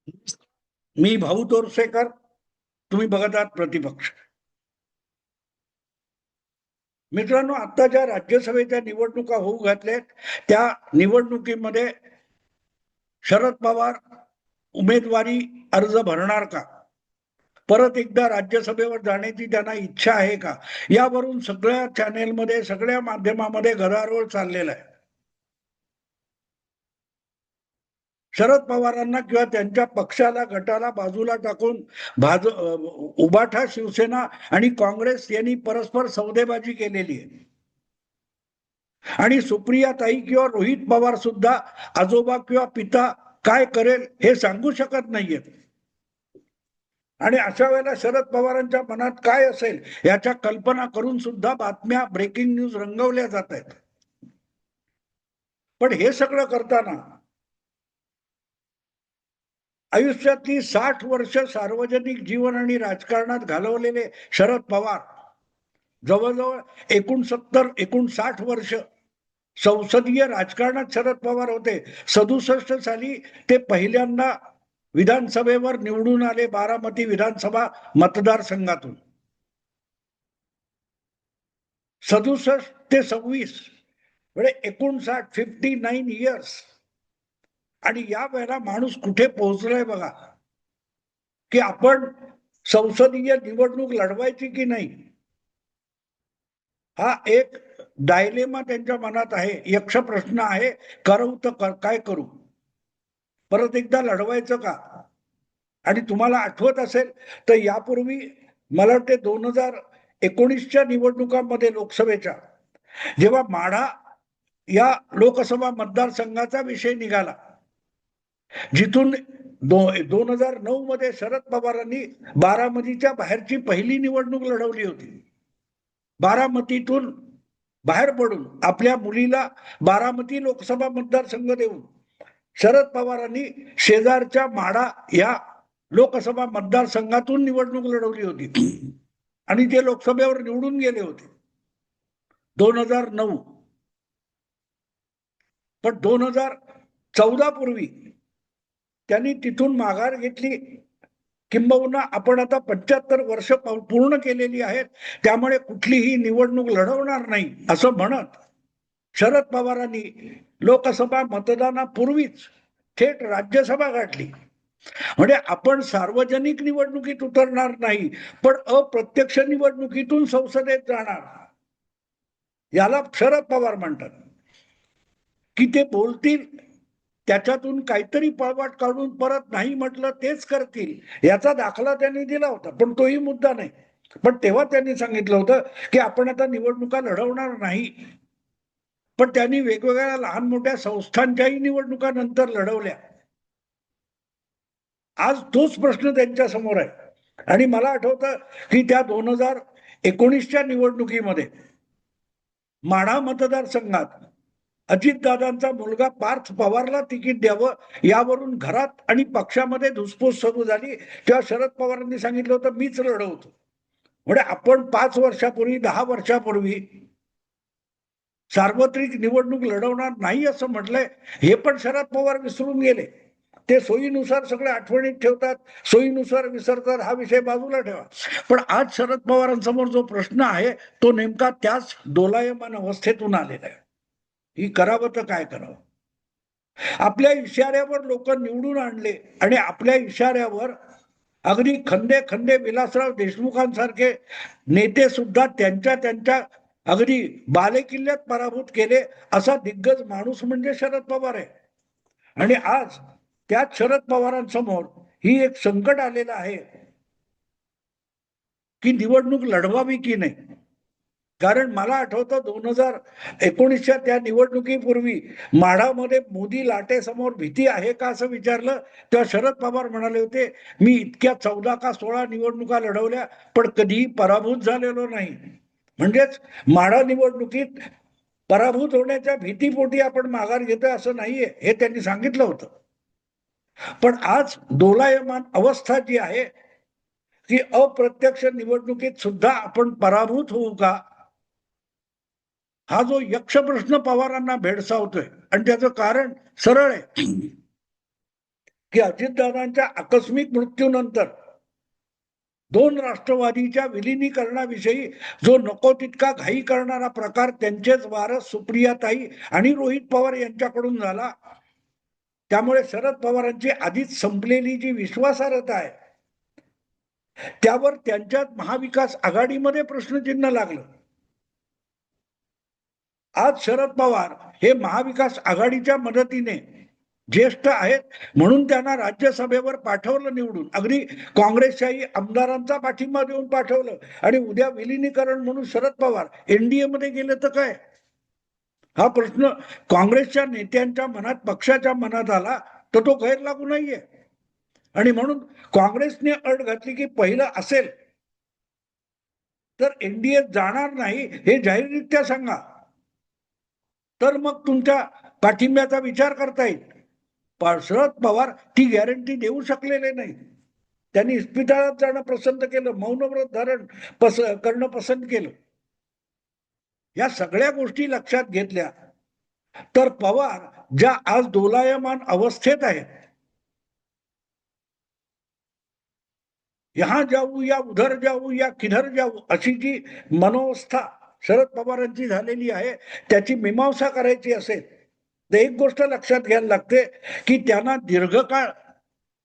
मी भाऊ तोरसेकर, तुम्ही बघत आहात प्रतिपक्ष. मित्रांनो, आता ज्या राज्यसभेच्या निवडणुका होऊ घातल्यात त्या निवडणुकीमध्ये शरद पवार उमेदवारी अर्ज भरणार का, परत एकदा राज्यसभेवर जाण्याची त्यांना इच्छा आहे का, यावरून सगळ्या चॅनेलमध्ये सगळ्या माध्यमामध्ये गदारोळ चाललेला आहे. शरद पवारांना किंवा त्यांच्या पक्षाला गटाला बाजूला टाकून उबाठा शिवसेना आणि काँग्रेस यांनी परस्पर सौदेबाजी केलेली आहे. आणि सुप्रिया ताई किंवा रोहित पवार सुद्धा आजोबा किंवा पिता काय करेल हे सांगू शकत नाहीयेत. आणि अशा वेळेला शरद पवारांच्या मनात काय असेल याच्या कल्पना करून सुद्धा बातम्या, ब्रेकिंग न्यूज रंगवल्या जात आहेत. पण हे सगळं करताना आयुष्यातली 60 वर्ष सार्वजनिक जीवन आणि राजकारणात घालवलेले शरद पवार जवळजवळ 69 वर्ष संसदीय राजकारणात शरद पवार होते. 67 साली ते पहिल्यांदा विधानसभेवर निवडून आले, बारामती विधानसभा मतदारसंघातून. 67 ते 26 म्हणजे 59 इयर्स. आणि या वेळेला माणूस कुठे पोहोचलाय बघा, की आपण संसदीय निवडणूक लढवायची की नाही, हा एक डायलेमा त्यांच्या मनात आहे. यक्ष प्रश्न आहे, करू तर काय करू, परत एकदा लढवायचं का. आणि तुम्हाला आठवत असेल तर यापूर्वी मला वाटते 2019च्या निवडणुकांमध्ये लोकसभेच्या, जेव्हा माढा या लोकसभा मतदारसंघाचा विषय निघाला, जिथून 2009 मध्ये शरद पवारांनी बारामतीच्या बाहेरची पहिली निवडणूक लढवली होती. बारामतीतून बाहेर पडून आपल्या मुलीला बारामती लोकसभा मतदारसंघ देऊन शरद पवारांनी शेजारच्या माढा या लोकसभा मतदारसंघातून निवडणूक लढवली होती आणि ते लोकसभेवर निवडून गेले होते 2009. पण 2014 पूर्वी त्यांनी तिथून माघार घेतली. किंबहुना आपण आता 75 वर्ष पूर्ण केलेली आहेत, त्यामुळे कुठलीही निवडणूक लढवणार नाही असं म्हणत शरद पवारांनी लोकसभा मतदानापूर्वीच थेट राज्यसभा गाठली. म्हणजे आपण सार्वजनिक निवडणुकीत उतरणार नाही, पण अप्रत्यक्ष निवडणुकीतून संसदेत जाणार. याला शरद पवार म्हणतात. की ते बोलतील, त्याच्यातून काहीतरी पळवाट काढून परत नाही म्हटलं तेच करतील, याचा दाखला त्यांनी दिला होता. पण तोही मुद्दा नाही. पण तेव्हा त्यांनी सांगितलं होतं की आपण आता निवडणुका लढवणार नाही. पण त्यांनी वेगवेगळ्या लहान मोठ्या संस्थांच्याही निवडणुका नंतर लढवल्या. आज तोच प्रश्न त्यांच्या समोर आहे. आणि मला आठवतं की त्या 2019च्या निवडणुकीमध्ये माढा मतदारसंघात अजितदादांचा मुलगा पार्थ पवारला तिकीट द्यावं, यावरून घरात आणि पक्षामध्ये धुसफूस सुरू झाली. तेव्हा शरद पवारांनी सांगितलं होतं मीच लढवतो. म्हणजे आपण 5 वर्षापूर्वी 10 वर्षापूर्वी सार्वत्रिक निवडणूक लढवणार नाही असं म्हटलंय. हे पण शरद पवार विसरून गेले. ते सोयीनुसार सगळे आठवणीत ठेवतात, सोयीनुसार विसरतात. हा विषय बाजूला ठेवा. पण आज शरद पवारांसमोर जो प्रश्न आहे तो नेमका त्याच दोलायमान अवस्थेतून आलेला आहे. ही करावं तर काय करावं. आपल्या इशाऱ्यावर लोक निवडून आणले आणि आपल्या इशाऱ्यावर अगदी खंदे खंदे विलासराव देशमुखांसारखे नेते सुद्धा त्यांच्या अगदी बालेकिल्ल्यात पराभूत केले. असा दिग्गज माणूस म्हणजे शरद पवार आहे. आणि आज त्याच शरद पवारांसमोर ही एक संकट आलेलं आहे की निवडणूक लढवावी की नाही. कारण मला आठवतं 2019च्या त्या निवडणुकीपूर्वी माढामध्ये मोदी लाटेसमोर भीती आहे का असं विचारलं, तेव्हा शरद पवार म्हणाले होते मी इतक्या 14 का 16 निवडणुका लढवल्या पण कधीही पराभूत झालेलो नाही. म्हणजेच माढा निवडणुकीत पराभूत होण्याच्या भीतीपोटी आपण माघार घेतोय असं नाहीये, हे त्यांनी सांगितलं होतं. पण आज दोलायमान अवस्था जी आहे की अप्रत्यक्ष निवडणुकीत सुद्धा आपण पराभूत होऊ का, हा जो यक्ष प्रश्न पवारांना भेडसावतोय. आणि त्याचं कारण सरळ आहे. की अजितदादांच्या आकस्मिक मृत्यूनंतर दोन राष्ट्रवादीच्या विलिनीकरणाविषयी जो नको तितका घाई करणारा प्रकार त्यांचेच वारस सुप्रियाताई आणि रोहित पवार यांच्याकडून झाला. त्यामुळे शरद पवारांची आधीच संपलेली जी विश्वासार्हता आहे त्यावर त्यांच्यात महाविकास आघाडीमध्ये प्रश्नचिन्ह लागलं. आज शरद पवार हे महाविकास आघाडीच्या मदतीने ज्येष्ठ आहेत म्हणून त्यांना राज्यसभेवर पाठवलं निवडून, अगदी काँग्रेसच्याही आमदारांचा पाठिंबा देऊन पाठवलं, आणि उद्या विलिनीकरण म्हणून शरद पवार एनडीए मध्ये गेले तर काय? हा प्रश्न काँग्रेसच्या नेत्यांच्या मनात, पक्षाच्या मनात आला तर तो गैर लागू नाहीये. आणि म्हणून काँग्रेसने अट घातली की पहिलं असेल तर एनडीए जाणार नाही हे जाहीररित्या सांगा, तर मग तुमच्या पाठिंब्याचा विचार करता येईल. शरद पवार ती गॅरंटी देऊ शकलेले नाही. त्यांनी इस्पितळात जाणं पसंत केलं, मौनव्रत धारण करणं पसंत केलं. या सगळ्या गोष्टी लक्षात घेतल्या तर पवार ज्या आज दोलायमान अवस्थेत आहेत, यहां जाऊ या उधर जाऊ या किधर जाऊ अशी जी मनोवस्था शरद पवारांची झालेली आहे, त्याची मीमांसा करायची असेल तर एक गोष्ट लक्षात घ्यायला लागते की त्यांना दीर्घकाळ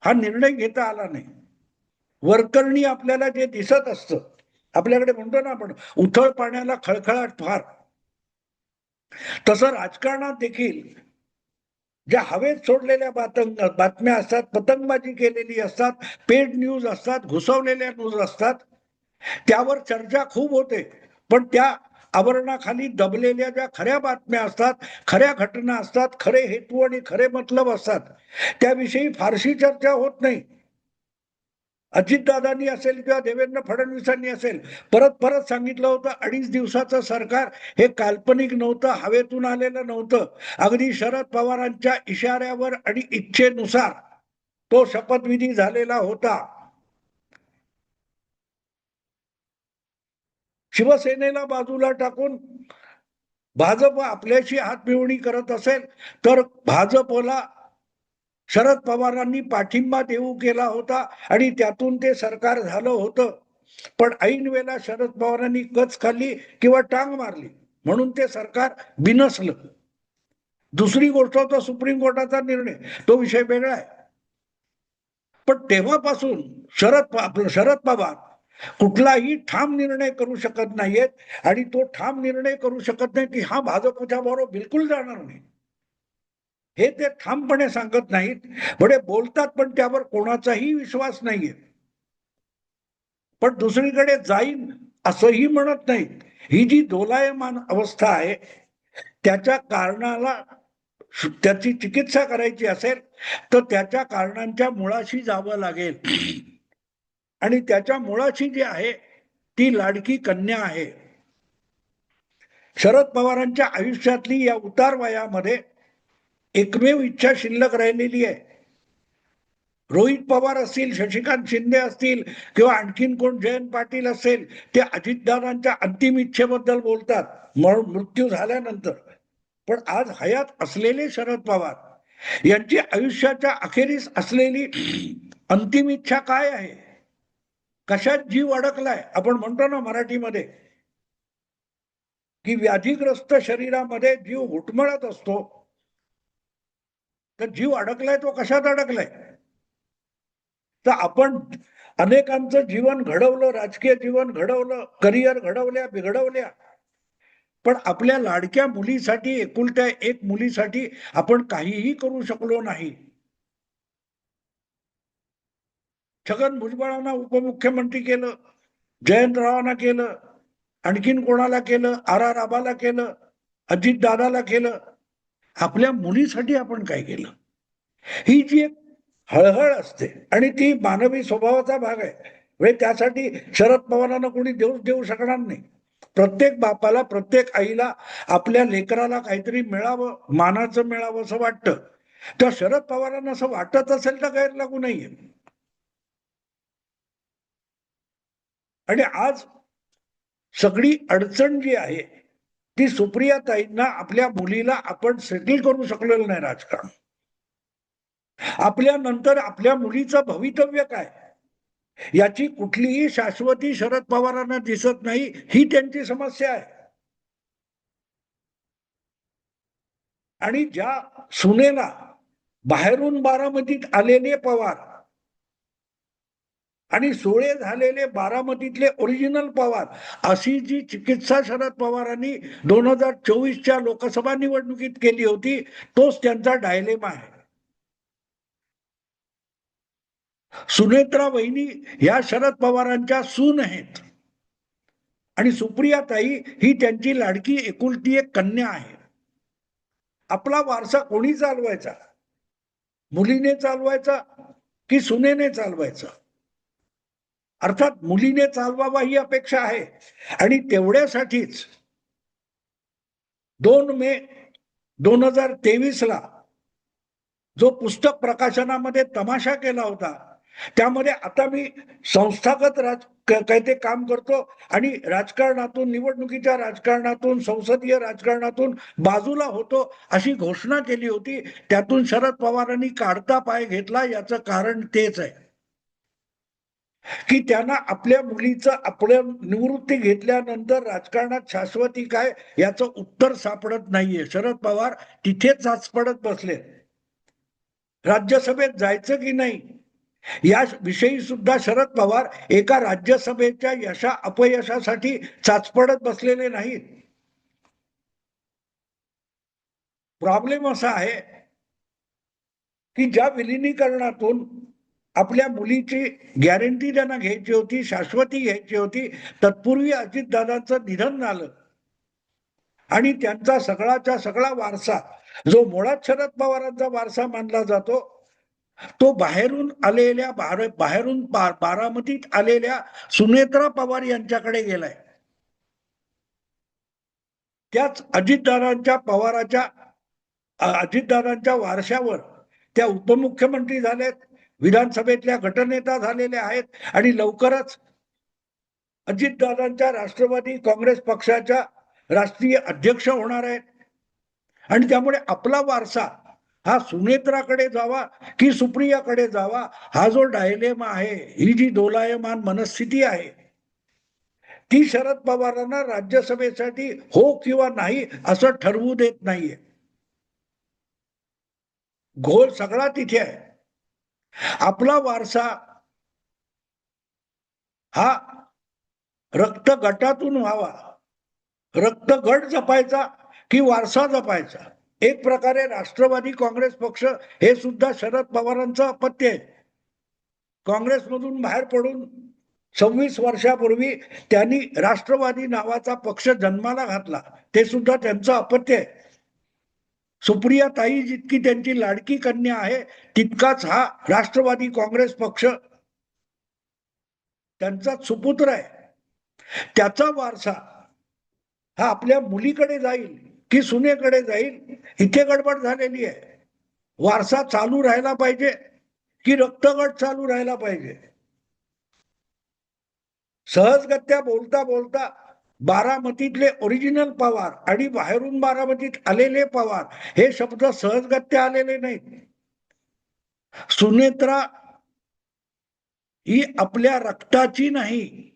हा निर्णय घेता आला नाही. वरकरणी आपल्याला जे दिसत असतं, आपल्याकडे म्हणतो ना आपण उथळ पाण्याला खळखळाट फार, तसं राजकारणात देखील ज्या हवेत सोडलेल्या बातम्या असतात, पतंगबाजी केलेली असतात, पेड न्यूज असतात, घुसवलेल्या न्यूज असतात, त्यावर चर्चा खूप होते, पण त्या आवरणाखाली दबलेल्या ज्या खऱ्या बातम्या असतात, खऱ्या घटना असतात, खरे हेतू आणि खरे मतलब असतात, त्याविषयी फारशी चर्चा होत नाही. अजितदादांनी असेल किंवा देवेंद्र फडणवीसांनी असेल, परत परत सांगितलं होतं 2.5 दिवसाचं सरकार हे काल्पनिक नव्हतं, हवेतून आलेलं नव्हतं. अगदी शरद पवारांच्या इशाऱ्यावर आणि इच्छेनुसार तो शपथविधी झालेला होता. शिवसेनेला बाजूला टाकून भाजप आपल्याशी हातमिळवणी करत असेल तर भाजपला शरद पवारांनी पाठिंबा देऊ केला होता आणि त्यातून ते सरकार झालं होतं. पण ऐन वेळेला शरद पवारांनी कच खाल्ली किंवा टांग मारली म्हणून ते सरकार बिनसलं. दुसरी गोष्ट होता सुप्रीम कोर्टाचा निर्णय, तो विषय वेगळा आहे. पण तेव्हापासून शरद पवार कुठलाही ठाम निर्णय करू शकत नाहीयेत आणि तो ठाम निर्णय करू शकत नाही की हा भाजपच्या बरोबर बिलकुल जाणार नाही, हे ते ठामपणे सांगत नाहीत. बडे बोलतात पण त्यावर कोणाचाही विश्वास नाहीये. पण दुसरीकडे जाईन असंही म्हणत नाहीत. ही जी दोलायमान अवस्था आहे त्याच्या कारणाला त्याची चिकित्सा करायची असेल तर त्याच्या कारणांच्या मुळाशी जावं लागेल. आणि त्याच्या मुळाशी जी आहे ती लाडकी कन्या आहे. शरद पवारांच्या आयुष्यातली या उतार वयामध्ये एकमेव इच्छा शिल्लक राहिलेली आहे. रोहित पवार असतील, शशिकांत शिंदे असतील किंवा आणखीन कोण जयंत पाटील असेल, ते अजितदादांच्या अंतिम इच्छेबद्दल बोलतात मृत्यू झाल्यानंतर. पण आज हयात असलेले शरद पवार यांची आयुष्याच्या अखेरीस असलेली अंतिम इच्छा काय आहे? कशात जीव अडकलाय? आपण म्हणतो ना मराठीमध्ये की व्याधीग्रस्त शरीरामध्ये जीव घुटमळत असतो, तर जीव अडकलाय तो कशात अडकलाय? तर आपण अनेकांचं जीवन घडवलं, राजकीय जीवन घडवलं, करिअर घडवल्या, बिघडवल्या, पण आपल्या लाडक्या मुलीसाठी, एकुलत्या एक मुलीसाठी आपण काहीही करू शकलो नाही. छगन भुजबळांना उपमुख्यमंत्री केलं, जयंतरावांना केलं, आणखीन कोणाला केलं, आर आबाला केलं, अजित दादाला केलं. आपल्या मुलीसाठी आपण काय केलं? ही जी एक हळहळ असते आणि ती मानवी स्वभावाचा भाग आहे. म्हणजे त्यासाठी शरद पवारांना कोणी देऊ शकणार नाही. प्रत्येक बापाला, प्रत्येक आईला आपल्या लेकराला काहीतरी मिळावं, मानाचं मिळावं असं वाटतं. तर शरद पवारांना असं वाटत असेल तर गैर लागू नाहीये. आणि आज सगळी अडचण जी आहे ती सुप्रियाताईंना, आपल्या मुलीला आपण सेटल करू शकलेलो नाही राजकारण. आपल्या नंतर आपल्या मुलीचं भवितव्य काय, याची कुठलीही शाश्वती शरद पवारांना दिसत नाही. ही त्यांची समस्या आहे. आणि ज्या सुनेला बाहेरून बारामतीत आलेले पवार आणि सोळे झालेले बारामतीतले ओरिजिनल पवार, अशी जी चिकित्सा शरद पवारांनी 2024च्या लोकसभा निवडणुकीत केली होती, तोच त्यांचा डायलेमा आहे. सुनेत्रा वहिनी ह्या शरद पवारांच्या सून आहेत आणि सुप्रियाताई ही त्यांची लाडकी एकुलती एक कन्या आहे. आपला वारसा कोणी चालवायचा, मुलीने चालवायचा की सुनेने चालवायचा? अर्थात मुलीने चालवावा ही अपेक्षा आहे. आणि तेवढ्यासाठीच 2 मे 2023ला जो पुस्तक प्रकाशनामध्ये तमाशा केला होता, त्यामध्ये आता मी संस्थागत काय ते काम करतो आणि राजकारणातून, निवडणुकीच्या राजकारणातून, संसदीय राजकारणातून बाजूला होतो अशी घोषणा केली होती. त्यातून शरद पवारांनी काढता पाय घेतला. याचं कारण तेच आहे की त्यांना आपल्या मुलीचं, आपल्या निवृत्ती घेतल्यानंतर राजकारणात शाश्वती काय याचं उत्तर सापडत नाहीये. शरद पवार तिथेच चाचपडत बसले. राज्यसभेत जायचं की नाही या विषयी सुद्धा शरद पवार एका राज्यसभेच्या अपयशासाठी चाचपडत बसलेले नाहीत. प्रॉब्लेम असा आहे की ज्या विलिनीकरणातून आपल्या मुलीची गॅरंटी त्यांना घ्यायची होती, शाश्वती घ्यायची होती, तत्पूर्वी अजितदादांचं निधन झालं आणि त्यांचा सगळाच्या सगळा वारसा, जो मुळात शरद पवारांचा वारसा मानला जातो, तो बाहेरून आलेल्या बारामतीत आलेल्या सुनेत्रा पवार यांच्याकडे गेलाय. त्याच अजितदादांच्या वारशावर त्या उपमुख्यमंत्री झालेत, विधानसभेतल्या गटनेता झालेल्या आहेत आणि लवकरच अजितदादांच्या राष्ट्रवादी काँग्रेस पक्षाच्या राष्ट्रीय अध्यक्ष होणार आहेत. आणि त्यामुळे आपला वारसा हा सुनेत्राकडे जावा की सुप्रियाकडे जावा, हा जो डायलेमा आहे, ही जी दोलायमान मनस्थिती आहे, ती शरद पवारांना राज्यसभेसाठी हो किंवा नाही असं ठरवू देत नाहीये. घोळ सगळा तिथे आहे. आपला वारसा हा रक्त गटातून व्हावा. रक्त गट जपायचा की वारसा जपायचा? एक प्रकारे राष्ट्रवादी काँग्रेस पक्ष हे सुद्धा शरद पवारांचं अपत्य आहे. काँग्रेसमधून बाहेर पडून 26 वर्षापूर्वी त्यांनी राष्ट्रवादी नावाचा पक्ष जन्माला घातला, ते सुद्धा त्यांचं अपत्य आहे. सुप्रिया ताई जितकी त्यांची लाडकी कन्या आहे, तितकाच हा राष्ट्रवादी काँग्रेस पक्ष त्यांचा सुपुत्र आहे. त्याचा वारसा हा आपल्या मुलीकडे जाईल की सुनेकडे जाईल, इथे गडबड झालेली आहे. वारसा चालू राहायला पाहिजे की रक्तगट चालू राहायला पाहिजे? सहजगत्या बोलता बोलता बारामतीतले ओरिजिनल पवार आणि बाहेरून बारामतीत आलेले पवार हे शब्द सहजगत्या आलेले नाहीत. सुनेत्रा ही आपल्या रक्ताची नाही,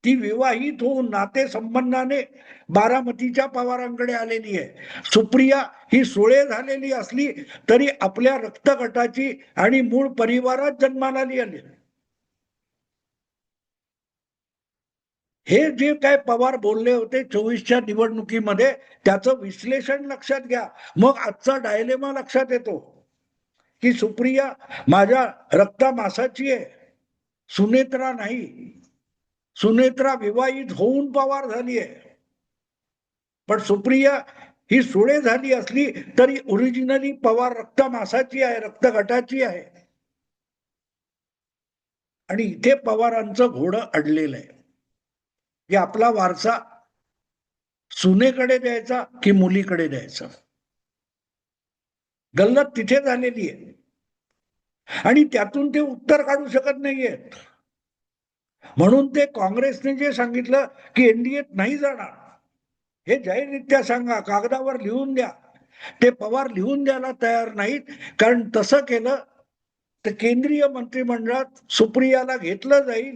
ती विवाहित होऊन नातेसंबंधाने बारामतीच्या पवारांकडे आलेली आहे. सुप्रिया ही सोळे झालेली असली तरी आपल्या रक्तगटाची आणि मूळ परिवारात जन्माला आली. हे जे काय पवार बोलले होते 24च्या निवडणुकीमध्ये, त्याचं विश्लेषण लक्षात घ्या, मग आजचा डायलेमा लक्षात येतो की सुप्रिया माझ्या रक्तामासाची आहे, सुनेत्रा नाही. सुनेत्रा विवाहित होऊन पवार झाली आहे, पण सुप्रिया ही सुळे झाली असली तरी ओरिजिनली पवार रक्तमासाची आहे, रक्तगटाची आहे. आणि इथे पवारांचं घोडं अडलेलं आहे की आपला वारसा सुनेकडे द्यायचा की मुलीकडे द्यायचा. गल्लत तिथे झालेली आहे आणि त्यातून ते उत्तर काढू शकत नाहीयेत. म्हणून ते काँग्रेसने जे सांगितलं की एनडीएत नाही जाणार, हे जाहीररित्या सांगा, कागदावर लिहून द्या. ते पवार लिहून द्यायला तयार नाहीत, कारण तसं केलं तर केंद्रीय मंत्रिमंडळात सुप्रियाला घेतलं जाईल.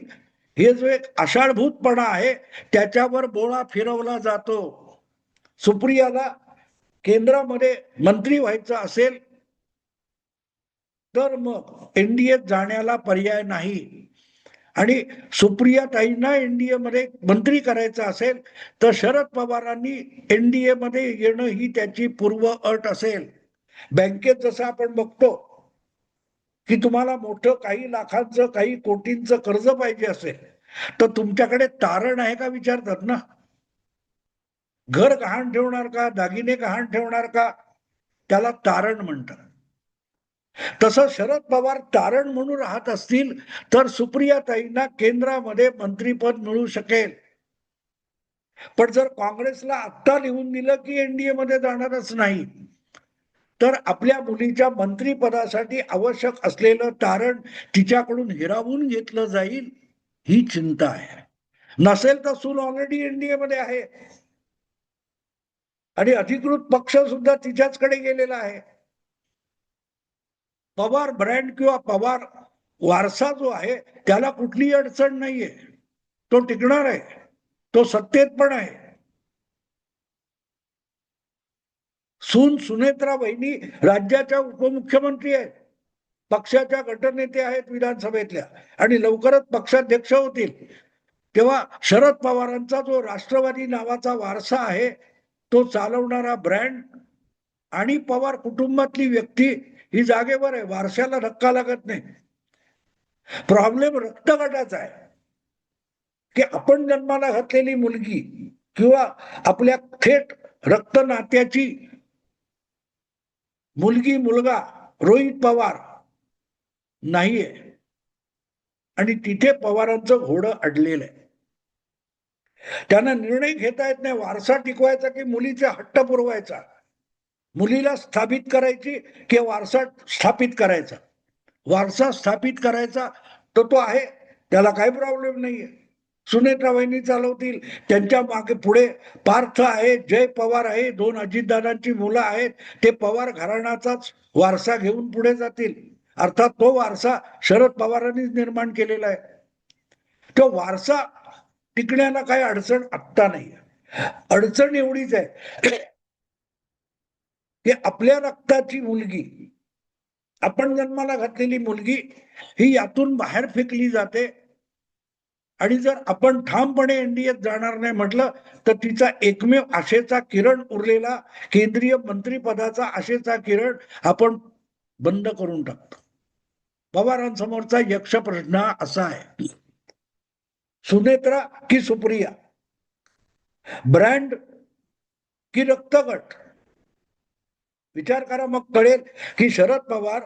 हे जो एक आषाढभूतपणा आहे त्याच्यावर बोळा फिरवला जातो. सुप्रियाला केंद्रामध्ये मंत्री व्हायचं असेल तर मग एनडीएत जाण्याला पर्याय नाही. आणि सुप्रिया ताईंना एनडीए मध्ये मंत्री करायचं असेल तर शरद पवारांनी एनडीए मध्ये येणं ही त्याची पूर्व अट असेल. बँकेत जसं आपण बघतो की तुम्हाला मोठं काही लाखांचं काही कोटींचं कर्ज पाहिजे असेल तर तुमच्याकडे तारण आहे का विचारतात ना. घर गहाण ठेवणार का, दागिने गहाण ठेवणार का, त्याला तारण म्हणतात. तसं शरद पवार तारण म्हणून राहत असतील तर सुप्रियाताईंना केंद्रामध्ये मंत्रीपद मिळू शकेल. पण जर काँग्रेसला आत्ता लिहून दिलं की एनडीए मध्ये जाणारच नाही तर आपल्या मुलीच्या मंत्रीपदासाठी आवश्यक असलेलं तारण तिच्याकडून हिरावून घेतलं जाईल ही चिंता आहे. नसेल तर सून ऑलरेडी एनडीए मध्ये आहे आणि अधिकृत पक्ष सुद्धा तिच्याचकडे गेलेला आहे. पवार ब्रँड किंवा पवार वारसा जो आहे त्याला कुठलीही अडचण नाहीये. तो टिकणार आहे, तो सत्तेत पण आहे. सून सुनेत्रा वहिनी राज्याच्या उपमुख्यमंत्री आहेत, पक्षाच्या गटनेते आहेत विधानसभेतल्या आणि लवकरच पक्षाध्यक्ष होतील. तेव्हा शरद पवारांचा जो राष्ट्रवादी नावाचा वारसा आहे तो चालवणारा ब्रँड आणि पवार कुटुंबातली व्यक्ती ही जागेवर आहे, वारशाला धक्का लागत नाही. प्रॉब्लेम रक्तगटाचा आहे की आपण जन्माला घातलेली मुलगी किंवा आपल्या थेट रक्त नात्याची मुलगी मुलगा रोहित पवार नाहीये आणि तिथे पवारांचं घोडं अडलेलं आहे. त्यांना निर्णय घेता येत नाही वारसा टिकवायचा की मुलीचा हट्ट पुरवायचा, मुलीला स्थापित करायची की वारसा स्थापित करायचा. वारसा स्थापित करायचा तर तो आहे, त्याला काही प्रॉब्लेम नाहीये. सुनेत्रा वहिनी चालवतील, त्यांच्या मागे पुढे पार्थ आहे, जय पवार आहे, 2 अजितदादांची मुलं आहेत, ते पवार घराण्याचाच वारसा घेऊन पुढे जातील. अर्थात तो वारसा शरद पवारांनीच निर्माण केलेला आहे. तो वारसा टिकण्याला काही अडचण आत्ता नाही. अडचण एवढीच आहे की आपल्या रक्ताची मुलगी, आपण जन्माला घातलेली मुलगी ही यातून बाहेर फेकली जाते. आणि जर आपण ठामपणे एनडीएत जाणार नाही म्हटलं तर तिचा एकमेव आशेचा किरण उरलेला केंद्रीय मंत्रीपदाचा आशेचा किरण आपण बंद करून टाकतो. पवारांसमोरचा यक्ष प्रश्न असा आहे, सुनेत्रा की सुप्रिया, ब्रँड की रक्तगट. विचार करा, मग कळेल की शरद पवार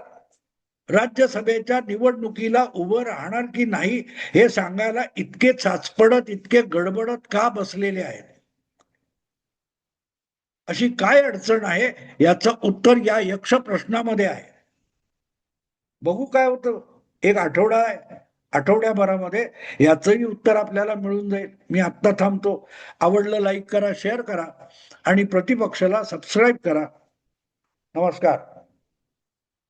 राज्यसभेच्या निवडणुकीला उभं राहणार की नाही हे सांगायला इतके चाचपडत, इतके गडबडत का बसलेले आहेत. अशी काय अडचण आहे याचं उत्तर या यक्ष प्रश्नामध्ये आहे. बघू काय होतं. एक आठवडा आहे, आठवड्याभरामध्ये याचंही उत्तर आपल्याला मिळून जाईल. मी आत्ता थांबतो. आवडलं लाईक करा, शेअर करा आणि प्रतिपक्षाला सबस्क्राईब करा. नमस्कार.